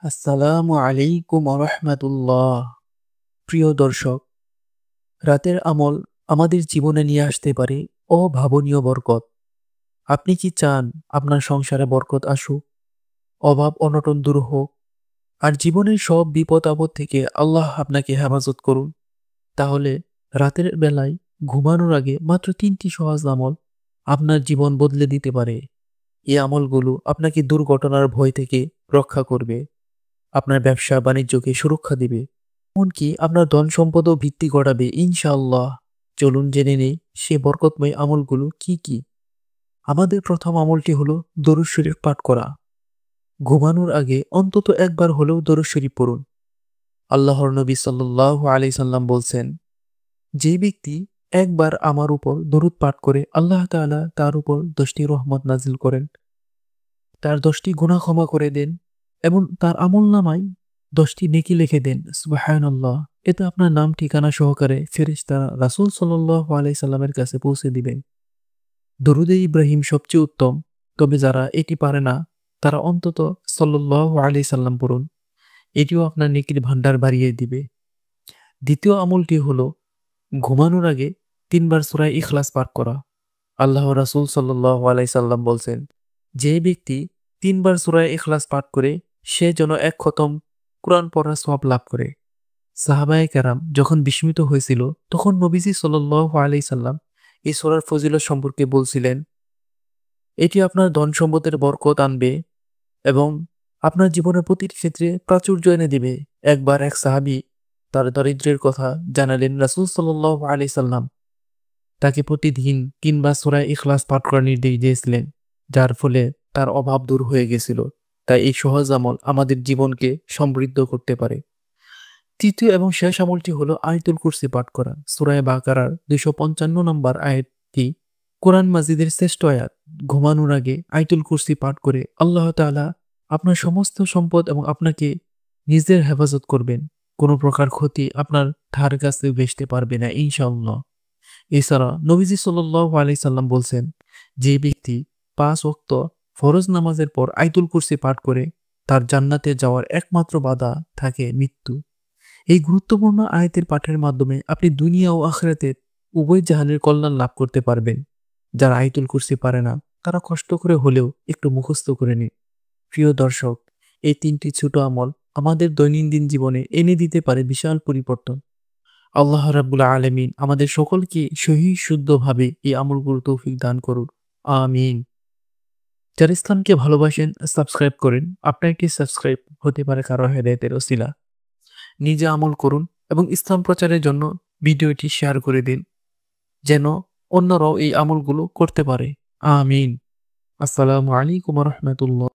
আসসালামু আলাইকুম রাহমাতুল্লাহ। প্রিয় দর্শক, রাতের আমল আমাদের জীবনে নিয়ে আসতে পারে অভাবনীয় বরকত। আপনি কি চান আপনার সংসারে বরকত আসুক, অভাব অনটন দূর হোক, আর জীবনের সব বিপদ আপদ থেকে আল্লাহ আপনাকে হেফাজত করুন? তাহলে রাতের বেলায় ঘুমানোর আগে মাত্র 3টি সহজ আমল আপনার জীবন বদলে দিতে পারে। এই আমলগুলো আপনাকে দুর্ঘটনার ভয় থেকে রক্ষা করবে, আপনার ব্যবসা বাণিজ্যকে সুরক্ষা দিবে, এমনকি আপনার ধন সম্পদও ভিত্তি গড়াবে ইনশাআল্লাহ। চলুন জেনে নেই সে বরকতময় আমলগুলো কি কি। আমাদের প্রথম আমলটি হলো দরুদ শরীফ পাঠ করা। ঘুমানোর আগে অন্তত একবার হলেও দরুদ শরীফ পড়ুন। আল্লাহর নবী সাল্লাল্লাহু আলাইহি সাল্লাম বলছেন, যে ব্যক্তি একবার আমার উপর দরুদ পাঠ করে আল্লাহ তাআলা তার উপর 10টি রহমত নাজিল করেন, তার 10টি গুনাহ ক্ষমা করে দেন এবং তার আমলনামায় 10টি নেকি লিখে দেন। সুবহানাল্লাহ। এতে আপনার নাম ঠিকানা সহকারে ফেরেশতারা রাসূল সাল্লাল্লাহু আলাইহি সাল্লামের কাছে পৌঁছে দিবেন। দরুদে ইব্রাহিম সবচেয়ে উত্তম, তবে যারা এটি পারে না তারা অন্তত সাল্লাল্লাহু আলাইহি সাল্লাম পড়ুন। এটিও আপনার নেকির ভান্ডার বাড়িয়ে দিবে। দ্বিতীয় আমলটি হলো ঘুমানোর আগে 3বার সূরা ইখলাস পাঠ করা। আল্লাহ রাসূল সাল্লাল্লাহু আলাইহি সাল্লাম বলছেন, যে ব্যক্তি 3বার সূরা ইখলাস পাঠ করে সে যেন এক খতম কুরআন পড়ার সওয়াব লাভ করে। সাহাবায়ে কেরাম যখন বিস্মিত হয়েছিল তখন নবীজি সাল্লাল্লাহু আলাইহি সাল্লাম এই সূরার ফজিলত সম্পর্কে বলছিলেন, এটি আপনার ধন সম্পদের বরকত আনবে এবং আপনার জীবনের প্রতিটি ক্ষেত্রে প্রাচুর্য এনে দিবে। একবার এক সাহাবী তার দারিদ্র্যের কথা জানালেন রাসূল সাল্লাল্লাহু আলাইহি সাল্লাম তাকে প্রতিদিন 3বার সূরা ইখলাস পাঠ করার নির্দেশ দিয়েছিলেন, যার ফলে তার অভাব দূর হয়ে গেছিল। তাই এই সহজ আমল আমাদের জীবনকে সমৃদ্ধ করতে পারে। তৃতীয় এবং শেষ আমলটি হলো আয়াতুল কুরসি পাঠ করা। সূরা বাকারার 255 নম্বর আয়াতটি কোরআন মাজিদের শ্রেষ্ঠ আয়াত। ঘুমানোর আগে আয়াতুল কুরসি পাঠ করে আল্লাহ তাআলা আপনার সমস্ত সম্পদ এবং আপনাকে নিজের হেফাজত করবেন। কোনো প্রকার ক্ষতি আপনার ধার কাছে ভেসতে পারবে না ইনশাআল্লাহ। এছাড়া নবীজি সাল্লাল্লাহু আলাইহি সাল্লাম বলছেন, যে ব্যক্তি 5 ওয়াক্ত ফরজ নামাজের পর আয়াতুল কুরসি পাঠ করে তার জান্নাতে যাওয়ার একমাত্র বাধা থাকে মৃত্যু। এই গুরুত্বপূর্ণ আয়াতের পাঠের মাধ্যমে আপনি দুনিয়া ও আখিরাতের উভয় জাহানের কল্যাণ লাভ করতে পারবেন। যারা আয়াতুল কুরসি পারে না তারা কষ্ট করে হলেও একটু মুখস্থ করে নিন। প্রিয় দর্শক, এই 3টি ছোট আমল আমাদের দৈনন্দিন জীবনে এনে দিতে পারে বিশাল পরিবর্তন। আল্লাহ রাব্বুল আলামিন আমাদের সকলকে সহি শুদ্ধভাবে এই আমলগুলো তৌফিক দান করুন। আমিন। যারা ইসলামকে ভালোবাসেন সাবস্ক্রাইব করেন। আপনার একটি সাবস্ক্রাইব হতে পারে কারো হেদায়েতের ওসিলা। নিজে আমল করুন এবং ইসলাম প্রচারের জন্য ভিডিওটি শেয়ার করে দিন, যেন অন্যরাও এই আমলগুলো করতে পারে। আমিন। আসসালামু আলাইকুম রাহমাতুল্লাহ।